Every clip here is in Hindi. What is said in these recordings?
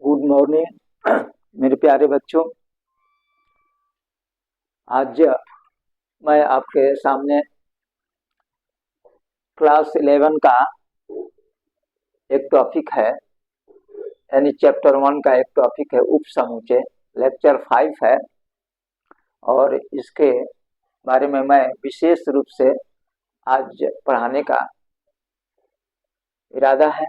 गुड मॉर्निंग मेरे प्यारे बच्चों। आज मैं आपके सामने क्लास 11 का एक टॉपिक है, यानी चैप्टर 1 का एक टॉपिक है उपसमुच्चय, लेक्चर 5 है। और इसके बारे में मैं विशेष रूप से आज पढ़ाने का इरादा है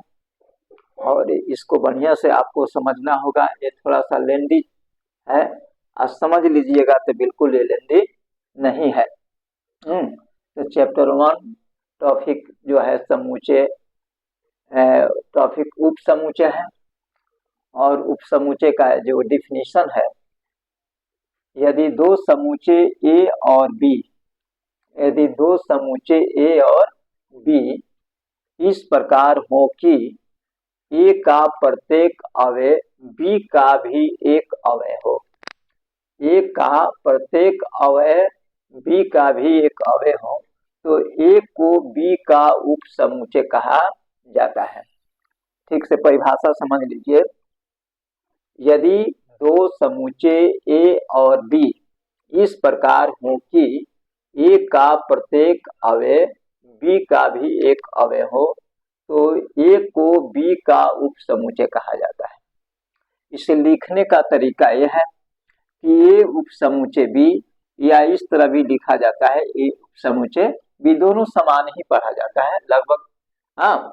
और इसको बढ़िया से आपको समझना होगा। ये थोड़ा सा लेंदी है, आज समझ लीजिएगा तो बिल्कुल ये लेंदी नहीं है। तो चैप्टर 1 टॉपिक जो है समुच्चय, टॉपिक उपसमुच्चय है। और उपसमुच्चय का जो डिफिनीशन है, यदि दो समुच्चय ए और बी, यदि दो समुच्चय ए और बी इस प्रकार हो कि ए का प्रत्येक अवयव बी का भी एक अवयव हो, ए का प्रत्येक अवयव बी का भी एक अवयव हो, तो ए को बी का उपसमुच्चय कहा जाता है। ठीक से परिभाषा समझ लीजिए। यदि दो समुच्चय ए और बी इस प्रकार हो कि ए का प्रत्येक अवयव बी का भी एक अवयव हो, तो ए को बी का उपसमुच्चय कहा जाता है। इसे लिखने का तरीका यह है कि ए उपसमुच्चय बी, या इस तरह भी लिखा जाता है ए उपसमुच्चय बी, दोनों समान ही पढ़ा जाता है लगभग।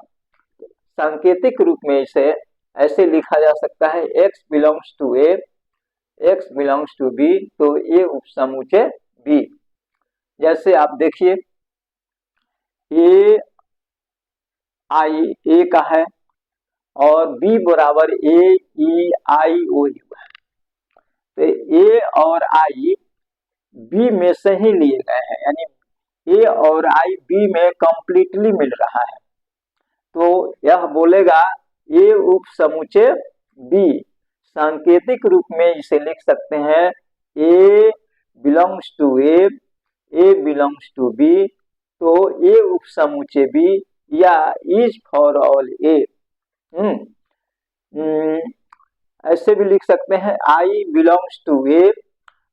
सांकेतिक रूप में इसे ऐसे लिखा जा सकता है x belongs to A, x belongs to B, तो ए उपसमुच्चय बी। जैसे आप देखिए ए आई ए का है और बी बराबर ए ई आई ओ यू है, तो ए और आई बी में से ही लिए गए हैं, यानी ए और आई बी में कंप्लीटली मिल रहा है, तो यह बोलेगा ए उपसमुच्चय बी। सांकेतिक रूप में इसे लिख सकते हैं A belongs to A, A belongs to B, तो ए उपसमुच्चय बी, या इज फॉर ऑल ए। ऐसे भी लिख सकते हैं I belongs to A,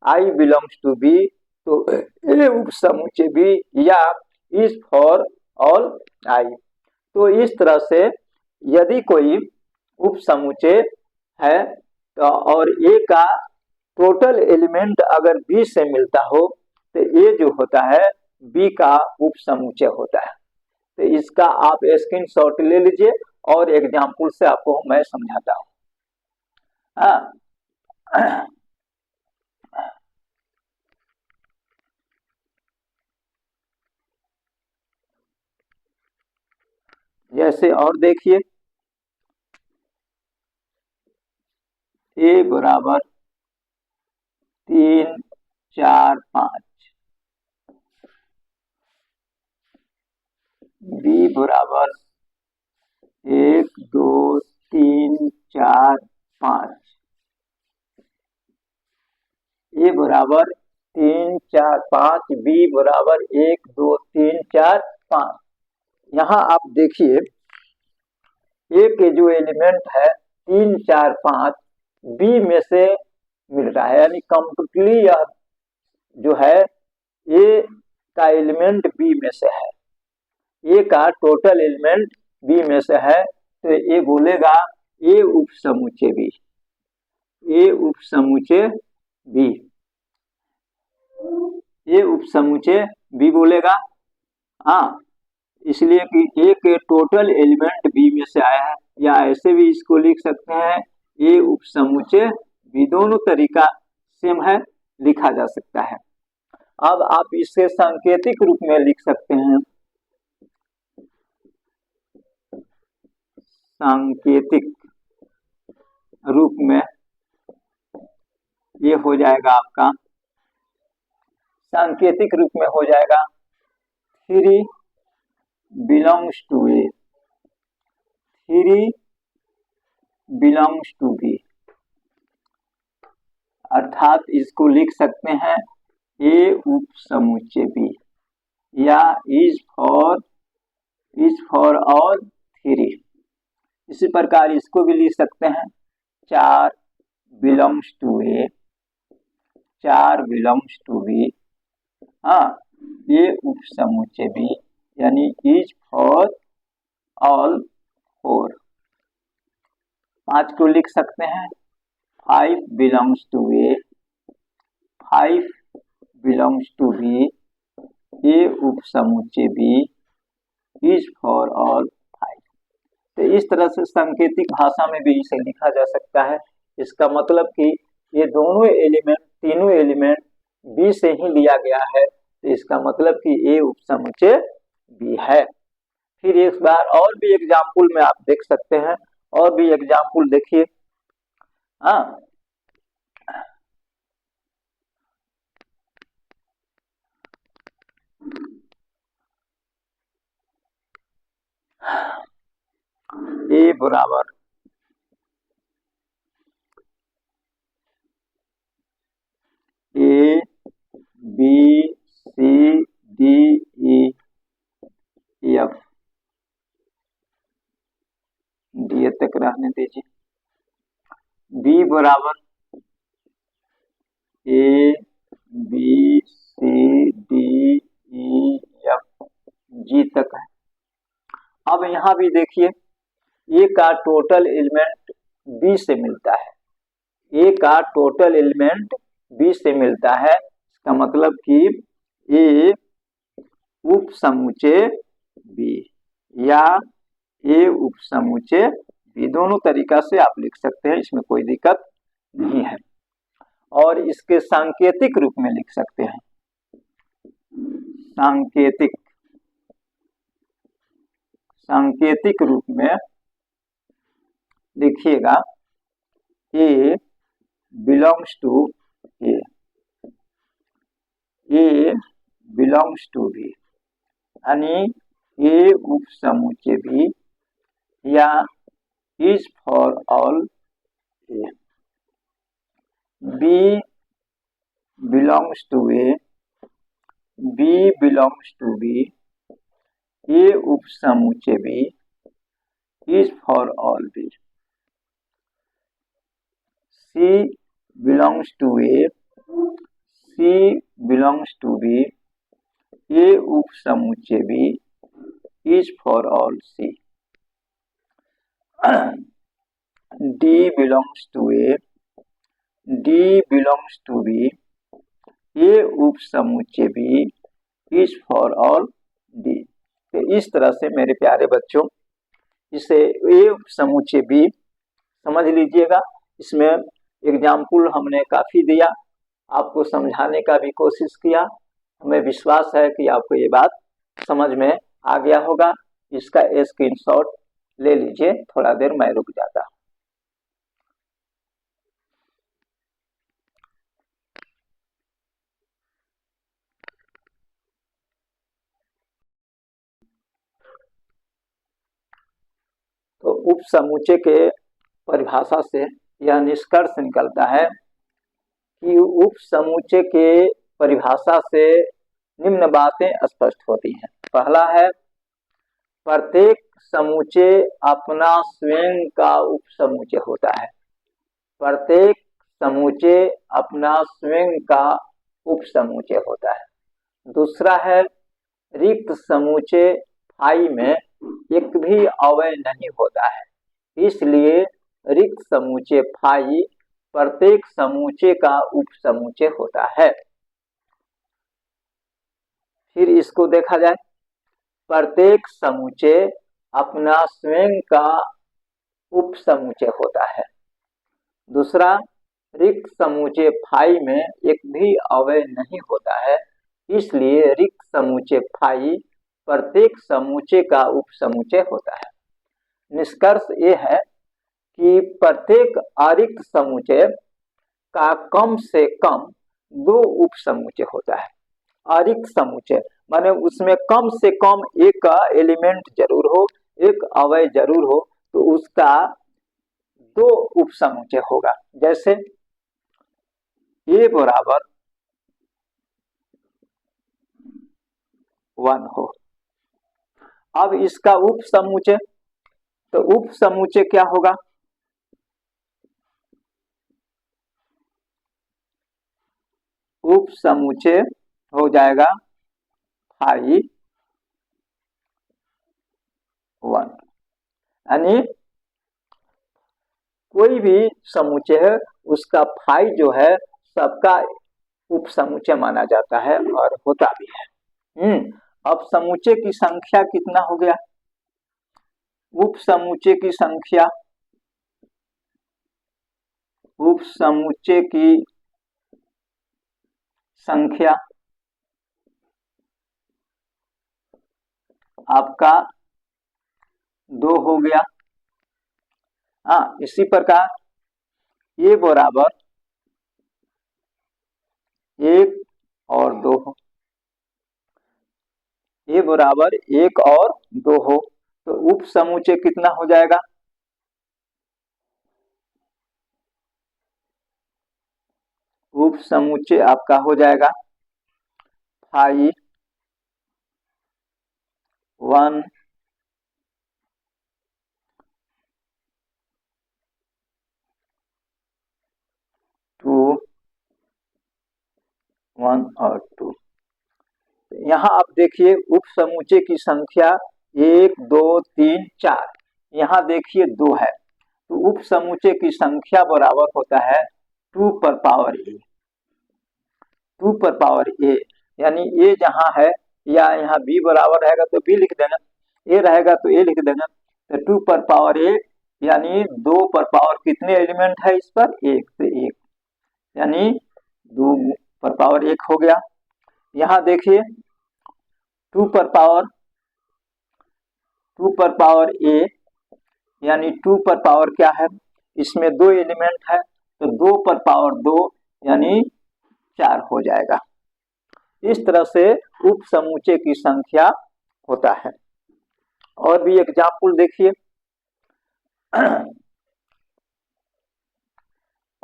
I belongs to B, तो ए उपसमुच्चय बी, या इज फॉर ऑल आई। तो इस तरह से यदि कोई उपसमुच्चय है तो और ए का टोटल एलिमेंट अगर बी से मिलता हो, तो ए जो होता है बी का उपसमुच्चय होता है। तो इसका आप स्क्रीनशॉट ले लीजिए और एग्जाम्पल से आपको मैं समझाता हूँ। जैसे और देखिए ए बराबर 3 4 5, बी बराबर 1 2 3 4 5, ए बराबर 3 4 5, बी बराबर 1 2 3 4 5। यहाँ आप देखिए ए के जो एलिमेंट है 3 4 5 बी में से मिल रहा है, यानी कंप्लीटली यह जो है ए का एलिमेंट बी में से है, ए का टोटल एलिमेंट बी में से है, तो ए बोलेगा ए उपसमुच्चय बी, ए उपसमुच्चय बी, ए उपसमुच्चय बी बोलेगा। इसलिए कि ए के टोटल एलिमेंट बी में से आया है, या ऐसे भी इसको लिख सकते हैं ए उपसमुच्चय बी। दोनों तरीका सेम है, लिखा जा सकता है। अब आप इसे सांकेतिक रूप में लिख सकते हैं, सांकेतिक रूप में ये हो जाएगा आपका, सांकेतिक रूप में हो जाएगा 3 belongs to A, 3 belongs to B, अर्थात इसको लिख सकते हैं ए उपसमुच्चय बी, या इज फॉर ऑल 3। इसी प्रकार इसको भी लिख सकते हैं 4 belongs to A, 4 belongs to B, हाँ, ये उप समुच्चय बी यानी इज फॉर ऑल 4। 5 को लिख सकते हैं 5 belongs to A, 5 belongs to B, ये उप समुच्चय बी इज फॉर ऑल 5। तो इस तरह से सांकेतिक भाषा में भी इसे लिखा जा सकता है। इसका मतलब कि ये दोनों एलिमेंट, तीनों एलिमेंट बी से ही लिया गया है, तो इसका मतलब कि ए उप समुच्चय बी है। फिर एक बार और भी एग्जाम्पल में आप देख सकते हैं, और भी एग्जाम्पल देखिए। हाँ, ए बराबर A B C D E F, D तक रहने दीजिए। बी बराबर A B C D E F G तक है। अब यहाँ भी देखिए, ए का टोटल एलिमेंट बी से मिलता है, ए का टोटल एलिमेंट बी से मिलता है। इसका मतलब कि ए उप समुच्चय बी या ए उप समुच्चय बी, दोनों तरीका से आप लिख सकते हैं, इसमें कोई दिक्कत नहीं है। और इसके सांकेतिक रूप में लिख सकते हैं, सांकेतिक रूप में लिखिएगा A belongs to A, A belongs to B, यानी ए उप समुच्चय बी या is for all A. B belongs to A, B belongs to B, A उप समुच्चय B is for all B. C belongs to A, C belongs to B, A उप समुच्चय B is for all C. D belongs to A, D belongs to B, A उप समुच्चय B is for all D. तो इस तरह से मेरे प्यारे बच्चों, इसे ए उप समुच्चय बी समझ लीजिएगा। इसमें एग्जाम्पल हमने काफी दिया, आपको समझाने का भी कोशिश किया। हमें विश्वास है कि आपको ये बात समझ में आ गया होगा। इसका स्क्रीनशॉट ले लीजिए, थोड़ा देर मैं रुक जाता। तो उप समुच्चय के परिभाषा से यह निष्कर्ष निकलता है कि उप समुच्चय के परिभाषा से निम्न बातें स्पष्ट होती हैं। पहला है, प्रत्येक समुच्चय अपना स्वयं का उप समुच्चय होता है। प्रत्येक समुच्चय अपना स्वयं का उप समुच्चय होता है। दूसरा है, रिक्त समुच्चय फाई में एक भी अवयव नहीं होता है, इसलिए रिक्त समुच्चय फाई प्रत्येक समुच्चय का उप समुच्चय होता है। फिर इसको देखा जाए, प्रत्येक समुच्चय अपना स्वयं का उप समुच्चय होता है। दूसरा, रिक्त समुच्चय फाई में एक भी अवयव नहीं होता है, इसलिए रिक्त समुच्चय फाई प्रत्येक समुच्चय का उप समुच्चय होता है। निष्कर्ष ये है कि प्रत्येक अरिक्त समुच्चय का कम से कम 2 उप समुच्चय होता है। अरिक्त समुच्चय माने उसमें कम से कम एक एलिमेंट जरूर हो, एक अवयव जरूर हो, तो उसका 2 उप समुच्चय होगा। जैसे ए बराबर 1 हो। अब इसका उप समुच्चय, तो उप समुच्चय क्या होगा? उप समुच्चय हो जाएगा फाई 1। यानी कोई भी समुच्चय है उसका फाई जो है सबका उप समुच्चय माना जाता है और होता भी है। अब समुच्चय की संख्या कितना हो गया? उप समुच्चय की संख्या, उप समुच्चय की संख्या आपका 2 हो गया। इसी प्रकार ये बराबर 1 और 2 हो, ये बराबर 1 और 2 हो, तो उप समुच्चय कितना हो जाएगा? उप समुच्चय आपका हो जाएगा फाई 1 2 1 और 2। यहाँ आप देखिए उप समुच्चय की संख्या 1 2 3 4, यहाँ देखिए 2 है, तो उप समुच्चय की संख्या बराबर होता है 2 पर पावर ए। 2 पर पावर ए, यानी ए जहाँ है या यहाँ बी बराबर रहेगा तो बी लिख देना, ए रहेगा तो ए लिख देना, तो 2 पर पावर ए यानी 2 पर पावर कितने एलिमेंट है इस पर? 1, तो 1 यानी 2 पर पावर 1 हो गया। यहाँ देखिए 2 पर पावर ए यानी 2 पर पावर क्या है? इसमें 2 एलिमेंट है, तो 2 पर पावर 2 यानी 4 हो जाएगा। इस तरह से उप समुच्चय की संख्या होता है। और भी एग्जाम्पल देखिए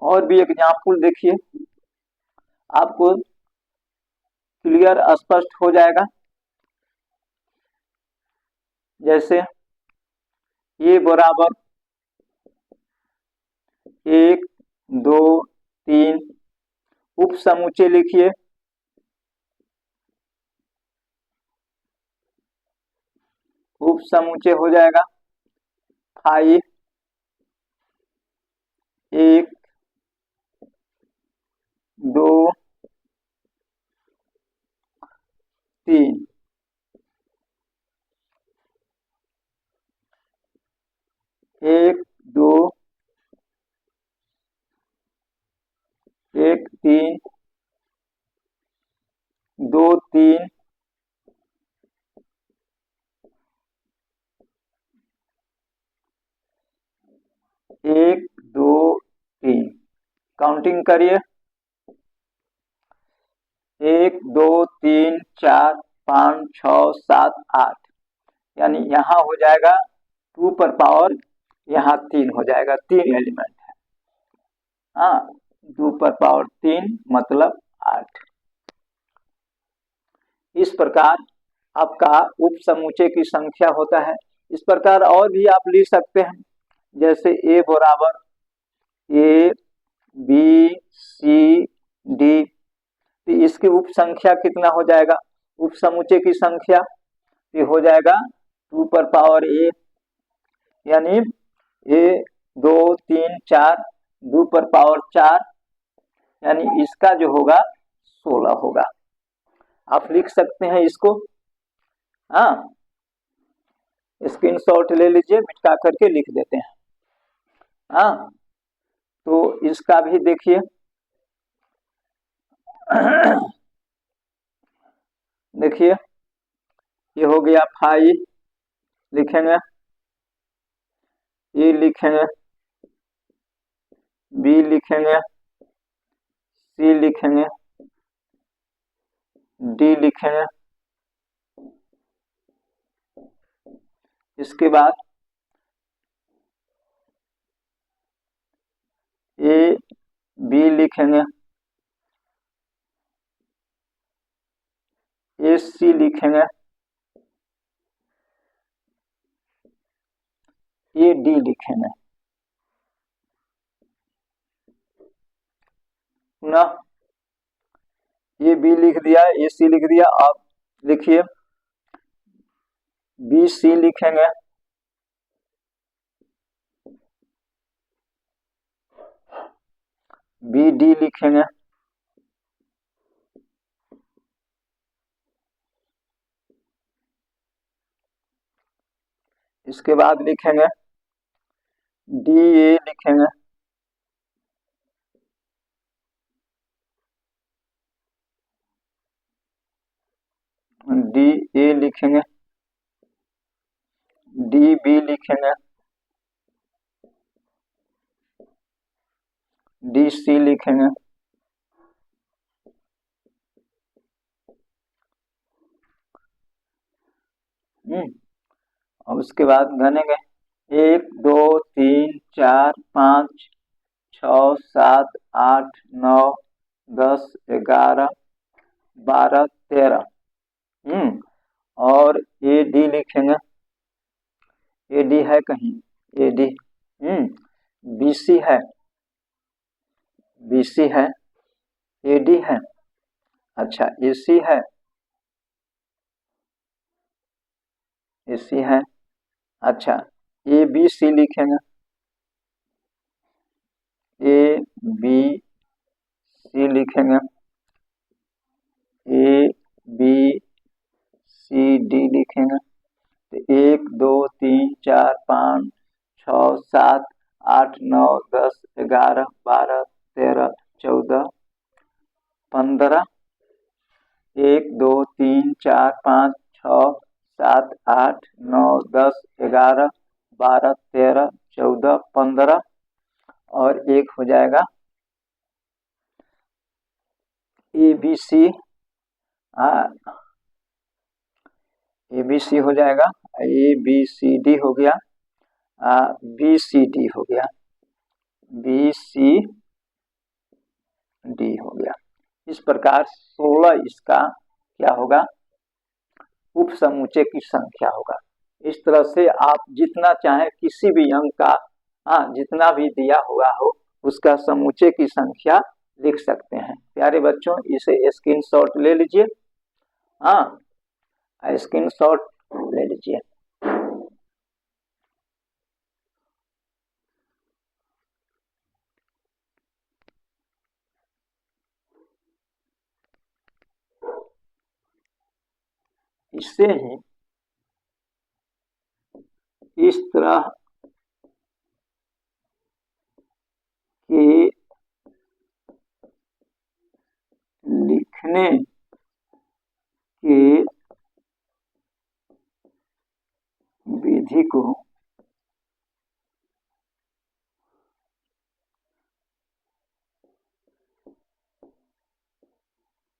और भी एग्जाम्पल देखिए, आपको क्लियर स्पष्ट हो जाएगा। जैसे ये बराबर 1 2 3, उप समुच्चय लिखिए उप समुच्चय हो जाएगा 5 1 2 3, 1 2 1 3 2 3 1 2 3, काउंटिंग करिए 1 2 3 4 5 6 7 8, यानी यहाँ हो जाएगा 2 पर पावर यहाँ 3 हो जाएगा, 3 एलिमेंट है। 2 पर पावर 3 मतलब 8। इस प्रकार आपका उप समुच्चय की संख्या होता है। इस प्रकार और भी आप लिख सकते हैं, जैसे ए बराबर ए बी सी डी, तो इसकी उप संख्या कितना हो जाएगा? उप समुच्चय की संख्या ये हो जाएगा 2 पर पावर ए, यानी ए 2 3 4 2 पर पावर 4, यानी इसका जो होगा 16 होगा। आप लिख सकते हैं इसको। स्क्रीनशॉट ले लीजिए, मिटा करके लिख देते हैं। तो इसका भी देखिए देखिए ये हो गया 5 लिखेंगे, ए लिखेंगे, बी लिखेंगे, सी लिखेंगे, डी लिखेंगे, इसके बाद ए बी लिखेंगे, ए सी लिखेंगे, ए डी लिखेंगे। पुनः ए बी लिख दिया, ए सी लिख दिया। अब लिखिए बी सी लिखेंगे, बी डी लिखेंगे, इसके बाद लिखेंगे डी ए लिखेंगे, डी ए लिखेंगे, डी बी लिखेंगे, डी सी लिखेंगे, अब उसके बाद गनेंगे 1 2 3 4 5 6 7 8 9 10 11 12 13। और ए डी लिखेंगे, ए डी है कहीं, ए डी बी सी है, बी सी है, ए डी है, अच्छा ए सी है, ए सी है, अच्छा ए बी सी लिखेंगे, ए बी सी लिखेंगे, ए बी सी डी लिखेंगे। तो 1 2 3 4 5 6 7 8 9 10 11 12 13 14 15। 1 2 3 4 5 6 7 8 9 10 11 12 13 14 15 और एक हो जाएगा ए बी सी, ए बी सी हो जाएगा, ए बी सी डी हो गया, बी सी डी हो गया, बी सी डी हो गया। इस प्रकार 16 इसका क्या होगा, उप समूचे की संख्या होगा। इस तरह से आप जितना चाहे किसी भी अंक का जितना भी दिया हुआ हो उसका समूचे की संख्या लिख सकते हैं। प्यारे बच्चों इसे स्क्रीनशॉट ले लीजिए, स्क्रीनशॉट ले लीजिए। इससे ही इस तरह के लिखने के विधि को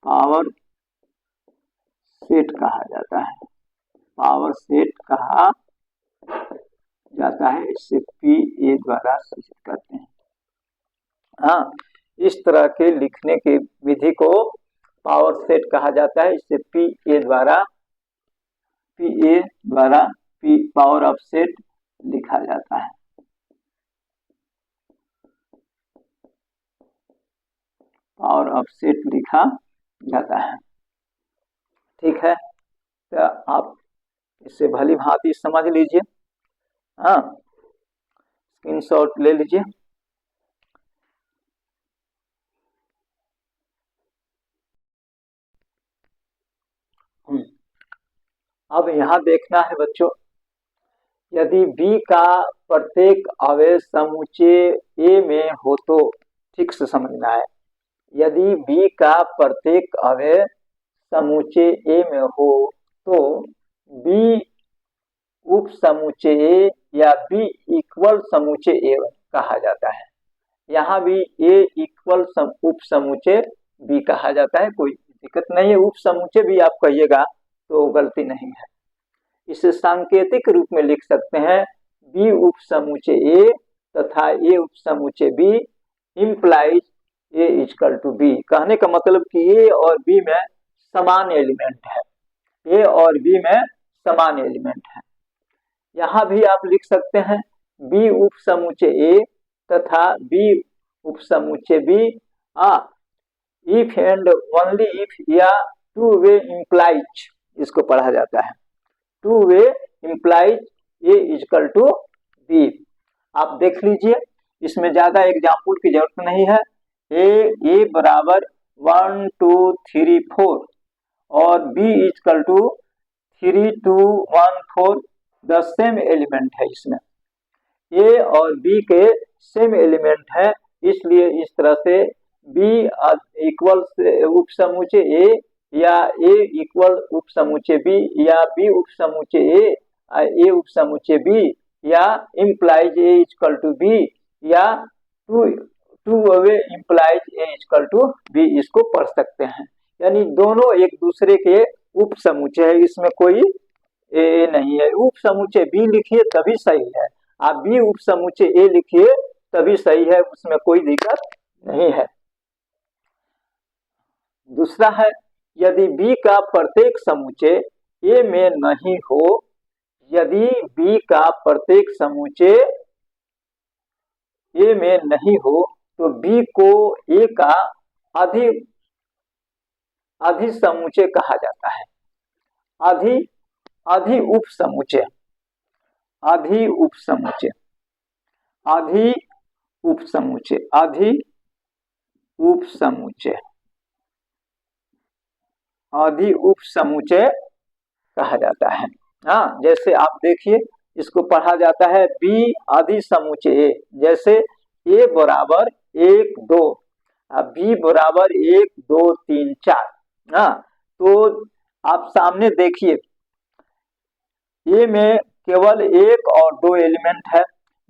पावर सेट कहा जाता है, पावर सेट कहा जाता है। इससे पी ए द्वारा सूचित करते हैं। इस तरह के लिखने के विधि को पावर सेट कहा जाता है। इससे पी ए द्वारा पी पावर ऑफ सेट लिखा जाता है। पावर ऑफ सेट लिखा जाता है। ठीक है, तो आप इसे भली भांति समझ लीजिए। स्क्रीनशॉट ले लीजिए। अब यहां देखना है बच्चों, यदि B का प्रत्येक अवयव समूचे A में हो तो, ठीक से समझना है, यदि B का प्रत्येक अवयव समूचे A में हो तो B उप समूचे A या B इक्वल समूचे A कहा जाता है। यहाँ भी A इक्वल उप समूचे B कहा जाता है, कोई दिक्कत नहीं है। उप समूचे भी आप कहिएगा तो गलती नहीं है। इसे सांकेतिक रूप में लिख सकते हैं, B उप समूचे A तथा A उप समूचे B implies A equal to B। कहने का मतलब कि A और B में समान एलिमेंट है, A और B में समान एलिमेंट है। यहाँ भी आप लिख सकते हैं B उप समूचे A तथा B उप समूचे B if and only if या टू वे इम्प्लाइज, इसको पढ़ा जाता है। Two way implies A equal to B. आप देख लीजिए, इसमें ज्यादा एग्जाम्पल की जरूरत नहीं है। ए बराबर 1 2 3 4 और B equal to 3 2 1 4, the same element है। इसमें ए और बी के सेम एलिमेंट है, इसलिए इस तरह से बी इक्वल उपसमुचे ए या ए इक्वल उपसमुचे बी या बी उपसमुचे ए उपसमुचे बी या implies A equal to B या two way implies A equal to B, इसको पढ़ सकते हैं। यानी दोनों एक दूसरे के उपसमुचे है, इसमें कोई ए नहीं है। उपसमुचे बी लिखिए तभी सही है, आप बी उपसमुचे ए लिखिए तभी सही है, उसमें कोई दिक्कत नहीं है। दूसरा है, यदि बी का प्रत्येक समुच्चय ए में नहीं हो, यदि बी का प्रत्येक समुच्चय ए में नहीं हो तो बी को ए का अधिसमुच्चय कहा जाता है। अधि उपसमुच्चय, अधि उपसमुच्चय, अधि उपसमुच्चय, अधि उपसमुच्चय, अधि उपसमुच्चय कहा जाता है। हाँ, जैसे आप देखिए, इसको पढ़ा जाता है बी अधिसमुच्चय ए। जैसे ए बराबर 1 2, बी बराबर 1 2 3 4। हाँ, तो आप सामने देखिए, ए में केवल 1 और 2 एलिमेंट है,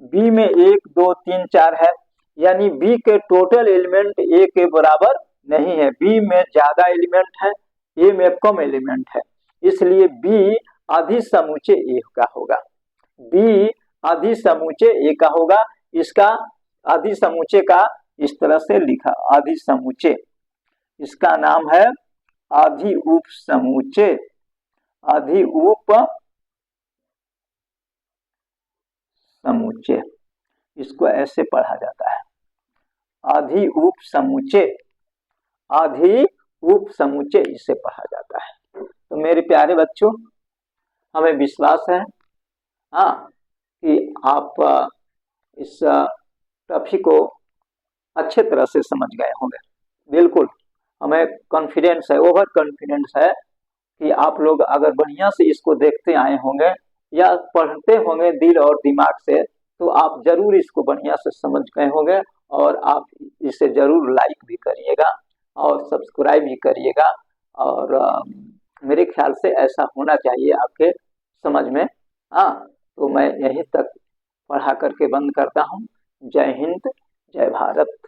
बी में 1 2 3 4 है, यानी बी के टोटल एलिमेंट ए के बराबर नहीं है। बी में ज्यादा एलिमेंट है, ए में कम एलिमेंट है, इसलिए बी अधिसमुच्चय ए का होगा। बी अधिसमुच्चय ए का होगा। इसका अधिसमुच्चय का इस तरह से लिखा, अधिसमुच्चय, इसका नाम है अधि उपसमुच्चय, अधि उपसमुच्चय, इसको ऐसे पढ़ा जाता है, अधि उपसमुच्चय, अधि उपसमुच्चय इसे पढ़ा जाता है। तो मेरे प्यारे बच्चों, हमें विश्वास है कि आप इस टॉपिक को अच्छे तरह से समझ गए होंगे। बिल्कुल, हमें कॉन्फिडेंस है, ओवर कॉन्फिडेंस है कि आप लोग अगर बढ़िया से इसको देखते आए होंगे या पढ़ते होंगे दिल और दिमाग से, तो आप जरूर इसको बढ़िया से समझ गए होंगे और आप इसे जरूर लाइक भी करिएगा और सब्सक्राइब भी करिएगा। और मेरे ख्याल से ऐसा होना चाहिए आपके समझ में। तो मैं यहीं तक पढ़ा करके बंद करता हूँ। जय हिंद, जय भारत।